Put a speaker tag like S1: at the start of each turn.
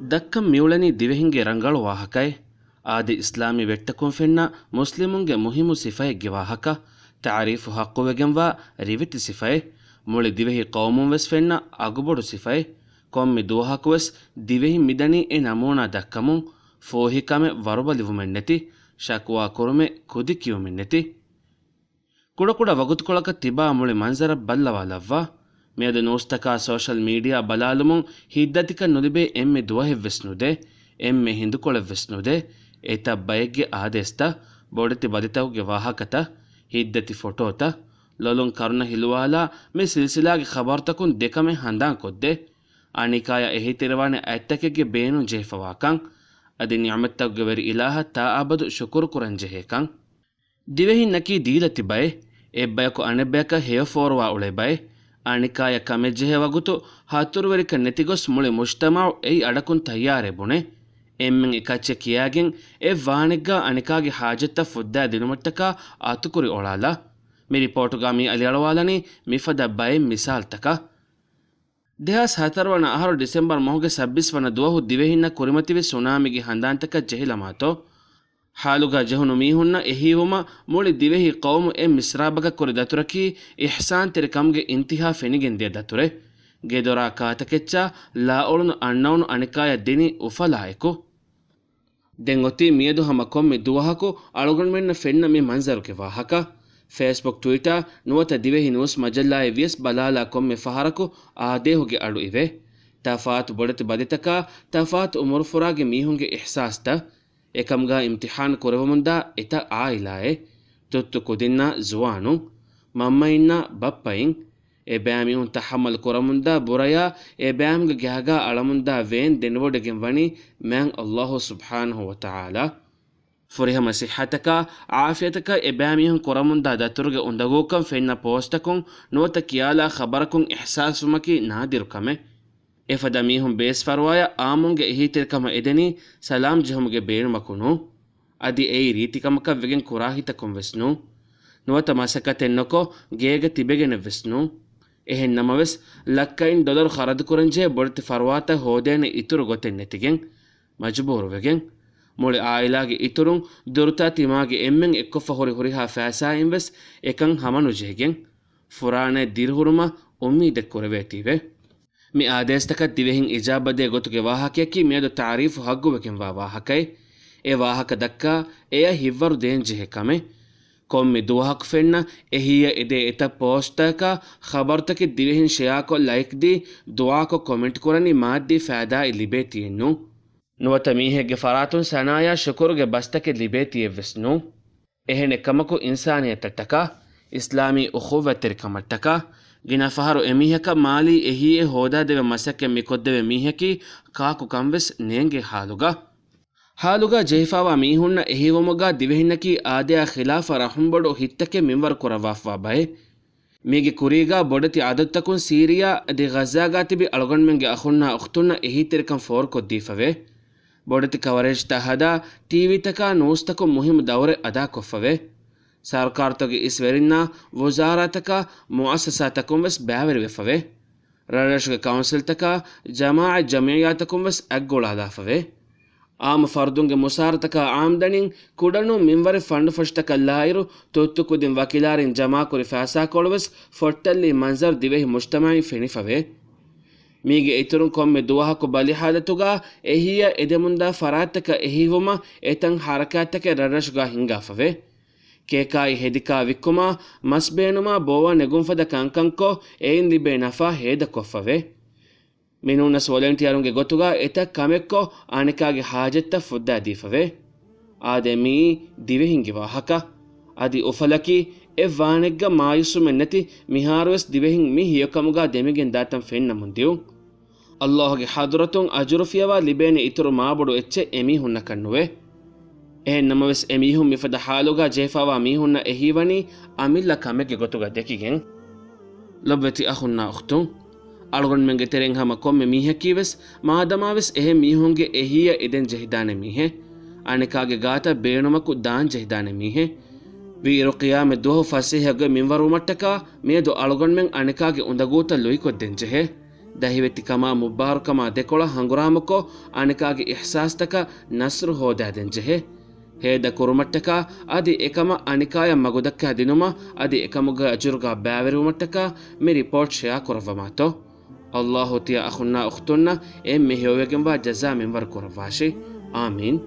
S1: ದಕ್ಕಂ ಮಿಯುಳನಿ ದಿವೆಹಿಂಗೆ ರಂಗಳು ವಾಹಕೈ ಆದಿ ಇಸ್ಲಾಮಿ ವೆಟ್ಟಕುಂ ಫೆನ್ನ ಮುಸ್ಲಿಮುಂಗೆ ಮುಹಿಮು ಸಿಫೈಗೆ ವಾಹಕ ತಾರೀಫು ಹಕ್ಕುವೆಗೆಂವಾ ರಿವಿತಿ ಸಿಫೈ ಮುಳಿ ದಿವೆಹಿ ಕೌಮುಂ ವೆಸ್ ಫೆನ್ನ ಅಗುಬೊಡು ಸಿಫೈ ಕೊಮ್ಮಿ ದುವಹಕುವೆಸ್ ದಿವೆಹಿ ಮಿದನಿ ಎ ನಮೂನಾ ದಕ್ಕಮುಂ ಫೋಹಿಕಮೆ ವರುಬಲಿವುಮೆನ್ ನೆತಿ ಶಕ್ವಾ ಕುರುಮೆ ಕುದಿ ಕಿಯುಮೆನ್ ನೆತಿ ಕುಡಕುಡ ವಗುತ್ಕೊಳಕ ತಿಬಾ ಮುಳಿ ಮಂಜರ ಬಲ್ಲವಾಲವ್ವಾ ಮೇದು ನೂಸ್ತಕ social media ಬಲಾಲುಮುಂ ಹಿದ್ದತಿಕ ನುಲಿಬೆ ಎಮ್ಮೆ ದುವಹೆವ್ವೆಸ್ನುದೆ ಎಮ್ಮೆ ಹಿಂದುಕೊಳೆವ್ವೆಸ್ನುದೆ ಏತ ಬಯಗ್ಗೆ ಆದೇಸ್ತ ಬೊಡತಿ ಬದಿತವುಗೆ ವಾಹಕತ ಹಿದ್ದತಿ ಫೋಟೋತ ಲೊಲುಂ ಕರುಣ ಹಿಲುವಾಲ ಮೆ ಸಿಲ್ಸಿಲಾಗೆ ಖಬರ್ತಕುನ್ ದೆಕಮೆ ಹಂದಾಂ ಕೊದ್ದೆ ಅನಿಕಾಯ ಎಹಿತಿರವಾನೆ ಐತ್ತಕೆಗೆ ಬೇನು ಜೇಫವಾಕಂ ಅದಿ ನಿಯಮತ್ತವುಗೆ ವೆರಿ ಇಲಾಹ ತಾ ಅಬದು ಶುಕುರು ಕುರಂಜೆಹೇಕಂ ದಿವೆಹಿ ನಕಿ ದೀಲತಿ ಬೈ ಎಬ್ಬಯಕು ಅಣೆಬ್ಬಯಕ ಹೇಯಫೋರ್ವಾ ಉಳೆ ಬೈ ಅಣಿಕಾಯ ಕಮೆಜ್ಜೆಹೆ ವಗುತು ಹತ್ತುರುವರಿಕ ನೆತಿಗೊಸ್ ಮುಳಿ ಮುಜ್ತಮಾವು ಎಯಿ ಅಡಕುನ್ ತಯ್ಯಾರೆ ಬುಣೆ ಎಮ್ಮೆಂ ಇಕಚ್ಚೆ ಕಿಯಾಗೆನ್ ಎ ವಾಣಿಗ್ಗ ಅಣಿಕಾಗೆ ಹಾಜತ್ತ ಫುದ್ದಾ ದಿನುಮಟ್ಟಕ ಆತುಕುರಿ ಒಳಾಲ ಮಿ ರಿಪೋರ್ಟುಗಾ ಮಿ ಅಲಿಯಳವಾಲನಿ ಮಿಫದ ಬೈ ಮಿಸಾಲ್ತಕ දෙහස් හතරවන අහරු ඩිසෙම්බර් මොහුගේ 26 වන දුවහු දිවෙහින්න කුරිමතිවි සුනාමිගේ හඳාන්තක ජෙහිලමාතෝ ಹಾಲುಗಾ ಜಹುನು ಮೀಹುನ್ನ ಎಹಿವುಮ ಮುಳಿ ದಿವೆಹಿ ಕೌಮು ಎ ಮಿಸ್ರಾಬಗ ಕುರಿ ದತುರಕಿ ಇಹ್ಸಾನ್ ತೆರೆ ಕಮ್ಗೆ ಇಂತಿಹಾ ಫೆನಿಗೆಂದಿಯ ದತುರೆ ಗೆದೊರಾ ಕಾತಕೆಚ್ಚ ಲಾ ಒಳುನು ಅಣ್ಣವನು ಅಣಿಕಾಯ ದಿನಿ ಉಫಲಾಯಕು ದೆಂಗೊತಿ ಮಿಯದು ಹಮ ಕೊಮ್ಮಿ ದುವಹಕು ಅಳುಗುಣ್ಮೆನ್ನ ಫೆನ್ನ ಮಿ ಮಂಜರುಕೆ ವಾಹಕ ಫೇಸ್ಬುಕ್ ಟ್ವಿಟರ್ ನುವತ ದಿವೆಹಿ ನ್ಯೂಸ್ ಮಜಲ್ಲಾಯ ವಿಯಸ್ ಬಲಾಲಾ ಕೊಮ್ಮೆ ಫಹರಕು ಆದೇಹುಗೆ ಅಡು ಇವೆ ತಫಾತ್ ಬೊಡತಿ ಬದಿತಕ ತಫಾತ್ ಉಮುರ್ಫುರಾಗೆ ಮೀಹುಂಗೆ ಇಹ್ಸಾಸ್ತ ಎಕಮ್ಗಾ ಇಮ್ತಿಹಾನ್ ಕೊರವಮುಂದ ಇತ ಆಯಿಲಾಯೆ ತುತ್ತು ಕುದಿನ್ನ ಜುವಾನು ಮಮ್ಮಯಿನ್ನ ಬಪ್ಪಯಿನ್ ಎ ಬ್ಯಾಮಿಹುನ್ ತಹಮ್ಮಲ್ ಕೊರಮುಂದ ಬುರಯ ಎ ಬ್ಯಾಮ್ಗೆ ಗ್ಯಾಗಾ ಅಳಮುಂದ ವೇನ್ ದೆನ್ವೊಡೆಗೆನ್ ವಣಿ ಮ್ಯಾಂಗ್ ಅಲ್ಲಾಹು ಸುಬ್ಹಾನಹು ವತಆಲಾ ಫುರಿಹಮ ಸಿಹತಕ ಆಫಿಯತಕ ಎ ಬ್ಯಾಮಿಹುನ್ ಕೊರಮುಂದ ದತುರುಗೆ ಉಂದಗೂಕಂ ಫೆನ್ನ ಪೋಸ್ಟಕುಂ ನುವತ ಕಿಯಾಲಾ ಖಬರಕುಂ ಇಹ್ಸಾಸುಮಕಿ ನಾದಿರುಕಮೆ ಎಫದ ಮೀಹುಂ ಬೇಸ್ ಫರ್ವಾಯ ಆಮುಂಗೆ ಎಹಿತಿರಕಮ ಎದೆನಿ ಸಲಾಂ ಜಹುಮ್ಗೆ ಬೇಣುಮಕುನು ಅದಿ ಏಯಿ ರೀತಿಕಮಕ ವೆಗೆನ್ ಕುರಾಹಿತಕುಂ ವೆಸ್ನು ನುವತ ಮಸಕತೆನ್ನೊಕೊ ಗೇಗೆ ತಿಬೆಗೆನೆ ವೆಸ್ನು ಎಹೆನ್ ನಮವೆಸ್ ಲಕ್ಕೈನ್ ಡೊಲರ್ ಖರದು ಕುರಂಜೆ ಬೊಡತಿ ಫರ್ವಾತ ಹೋದೇನೆ ಇತುರು ಗೊತೆನ್ ನೆತಿಗೆನ್ ಮಜ್ಬೂರು ವೆಗೆನ್ ಮುಳಿ ಆಯಿಲಾಗೆ ಇತುರುಂ ದುರುತಾ ತಿಮಾಗೆ ಎಮ್ಮೆನ್ ಎಕ್ಕೊಫ ಹೊರಿ ಹುರಿಹಾ ಫ್ಯಾಸಾಯಿನ್ ವೆಸ್ ಎಕಂ ಹಮನು ಜೆಗೆನ್ ಫುರಾನೆ ದಿರ್ಹುರುಮ ಉಮ್ಮೀದೆಕ್ ಕುರವೇತಿವೆ ಮಿ ಆದೇಸ್ತಕ ದಿವೆಹಿಂ ಇಜಾಬದೆ ಗೊತುಗೆ ವಾಹಕಯಕಿ ಮೇದು ತಾರೀಫು ಹಗ್ಗುವಕೆಂವಾ ವಾಹಕೈ ಎ ವಾಹಕ ದಕ್ಕ ಎಯ ಹಿವ್ವರು ದೇಂಜೆಹೆ ಕಮೆ ಕೊಮ್ಮಿ ದುವಹಕ್ ಫೆನ್ನ ಎಹಿಯ ಎದೆ ಎತ ಪೋಸ್ಟಕ ಖಬರ್ತಕಿ ದಿವೆಹಿಂ ಶೆಯಾಕೊ ಲೈಕ್ ದಿ ದುವಾಕೊ ಕಾಮೆಂಟ್ ಕುರನಿ ಮಾದ್ದಿ ಫಾದಾ ಲಿಬೇತಿಯನ್ನು ನುವತ ಮೀಹೆಗೆ ಫರಾತುನ್ ಸನಾಯ ಶುಕುರುಗೆ ಬಸ್ತಕೆ ಲಿಬೇತಿಯೆವ್ವೆಸ್ನು ಎಹೆನೆ ಕಮಕು ಇನ್ಸಾನಿಯತಟ್ಟಕ ಇಸ್ಲಾಮಿ ಉಖುವತ್ತೆರಿ ಕಮಟ್ಟಕ ಗಿನ ಫಹರು ಎಮೀಹಕ ಮಾಲಿ ಎಹಿಯೆ ಹೋದಾದೆವೆ ಮಸಕ್ಕೆ ಮಿಕೊದ್ದೆವೆ ಮೀಹಕಿ ಕಾಕು ಕಂವೆಸ್ ನೇಂಗೆ ಹಾಲುಗ ಜೈಫಾವಾ ಮೀಹುನ್ನ ಎಹಿವಮುಗ ದಿವೆಹಿನ್ನಕಿ ಆದೆಯ ಖಿಲಾಫ ರಹುಂಬಡು ಹಿತ್ತಕ್ಕೆ ಮಿಂವರ್ ಕುರವಾಫ್ವಾ ಬೈ ಮೀಗೆ ಕುರಿಗ ಬೊಡತಿ ಆದತ್ತಕುನ್ ಸೀರಿಯಾ ದಿ ಗಜಾಗಾ ತಿಬಿ ಅಳಗೊಂಡ್ಮೆಂಗೆ ಅಖುನ್ನ ಉಖ್ತುನ್ನ ಎಹಿತಿರಕಂ ಫೋರ್ ಕೊದ್ದೀಫವೆ ಬೊಡತಿ ಕವರೇಜ್ ತಹದ ಟಿವಿ ತಕ ನೂಸ್ತಕು ಮುಹಿಮ್ ದೌರೆ ಅದಾ ಕೊಫವೆ ಸರ್ಕಾರತೊಗೆ ಇಸ್ ವೆರಿನ್ನ ವಜಾರತಕ ಮುಅಸ್ಸಸಾತಕುಂ ವೆಸ್ ಬ್ಯಾವೆರಿ ವೆಫವೆ ರರಶ್ಗೆ ಕೌನ್ಸಿಲ್ ತಕ ಜಮಾ ಜಮಿಯಾತಕುಂ ವೆಸ್ ಅಗ್ಗೊಳಾದಾಫವೆ ಆಮ ಫರ್ದುಂಗೆ ಮುಸಾರತಕ ಆಮ್ದನಿನ್ ಕುಡನು ಮಿಂವರಿ ಫಂಡ್ ಫಸ್ಟಕ ಲಾಯಿರು ತುತ್ತು ಕುದಿನ್ ವಕಿಲಾರಿನ್ ಜಮಾ ಕುರಿ ಫಾಸಾ ಕೊಳವೆಸ್ ಫೊಟ್ಟಲ್ಲಿ ಮಂಜರ್ ದಿವೆಹಿ ಮುಜ್ತಮಾಯಿ ಫೆನಿಫವೆ ಮೀಗೆ ಇತುರುನ್ ಕೊಮ್ಮೆ ದುವಹಕು ಬಲಿ ಹಾಲತುಗ ಎಹಿಯ ಎದೆಮುಂದ ಫರಾತಕ ಎಹಿವುಮ ಎತಂ ಹರಕಾತಕೆ ರರಶ್ಗ ಹಿಂಗಾಫವೆ ಕೇಕಾಯಿ ಹೆದಿಕಾ ವಿಕ್ಕುಮ ಮಸ್ಬೇನುಮ ಬೋವ ನೆಗುಂಫದ ಕಂಕಂಕೊ ಏನ್ ಲಿಬೆ ನಫಾ ಹೇದ ಕೊಫವೆ ಮಿನೂನಸ್ ವಾಲಂಟಿಯರುಂಗೆ ಗೊತ್ತುಗ ಎತ ಕಮೆಕ್ಕೊ ಆಣಿಕಾಗೆ ಹಾಜೆತ್ತ ಫುದ್ದ ದೀಫವೆ ಆದೆ ಮೀ ದಿವೆಹಿಂಗಿ ವಾಹಕ ಅದಿ ಉಫಲಕಿ ಎ ವಾನೆಗ್ಗ ಮಾಯುಸು ಮೆನ್ನತಿ ಮಿಹಾರುವೆಸ್ ದಿವೆಹಿಂ ಮಿ ಹಿಯಕಮುಗ ದೆಮಿಗೆನ್ ದಾತಂ ಫೆನ್ನ ಮುಂದಿಯು ಅಲ್ಲಾಹಗೆ ಹದುರತುಂ ಅಜುರುಫಿಯವ ಲಿಬೇನೆ ಇತುರು ಮಾಬುಡು ಎಚ್ಚೆ ಎಮಿ ಹುನ್ನ ಕಣ್ಣುವೆ ಎಹೆನ್ ನಮವೆಸ್ ಎಮಿಹುಂ ಮಿಫದ ಹಾಲುಗ ಜೇಫಾವಾ ಮೀಹುನ್ನ ಎಹಿವನಿ ಅಮಿಲ್ಲ ಕಮೆಗೆ ಗೊತ್ತುಗ ದೆಕಿಗೆನ್ ಲೊಬ್ಬೆತಿ ಅಹುನ್ನ ಉಖ್ತುಂ ಅಳಗೊಂಡ್ ಮೆಂಗೆ ತೆರೆಂ ಹಮ ಕೊಮ್ಮೆ ಮೀಹಕೀವೆಸ್ ಮಾದಮಾವೆಸ್ ಎಹೆ ಮೀಹುಂಗೆ ಎಹಿಯ ಇದೆನ್ ಜಹಿದಾನೆ ಮೀಹೆ ಅಣಿಕಾಗೆ ಗಾತ ಬೇಣುಮಕು ದಾನ್ ಜಹಿದಾನೆ ಮೀಹೆ ವೀರು ಕಿಯಾಮೆ ದುಹು ಫಸಿಹಗೆ ಮಿಂವರು ಮಟ್ಟಕ ಮೇದು ಅಳಗೊಂಡ್ ಮೆಂಗ್ ಅಣಿಕಾಗೆ ಉಂದಗೂತ ಲುಯಿ ಕೊದ್ದೆನ್ ಜೆಹೆ ದಹಿವೆತ್ತಿ ಕಮಾ ಮುಬ್ಬಾರು ಕಮಾ ದೆಕೊಳ ಹಂಗುರಾಮಕೊ ಅಣಿಕಾಗೆ ಇಹ್ಸಾಸ್ತಕ ನಸ್ರು ಹೋದಾದೆಂಜೆಹೆ ಹೇದ ಕುರುಮಟ್ಟಕ ಅದಿ ಎಕಮ ಅಣಿಕಾಯ ಮಗುದಕ್ಕ ದಿನುಮ ಅದಿ ಎಕಮುಗ ಅಜುರುಗ ಬ್ಯಾವೆರುಮಟ್ಟಕ ಮಿ ರಿಪೋರ್ಟ್ ಶೇರ್ ಕೊರವಮಾತೋ ಅಲ್ಲಾಹು ತಿಯ ಅಖುನ್ನ ಉಖ್ತುನ್ನ ಎಮ್ಮೆ ಹಿಯೋವೆಗೆಂಬ ಜಜಾ ಮೆಂಬರ್ ಕೊರವಾಶಿ ಆಮೀನ್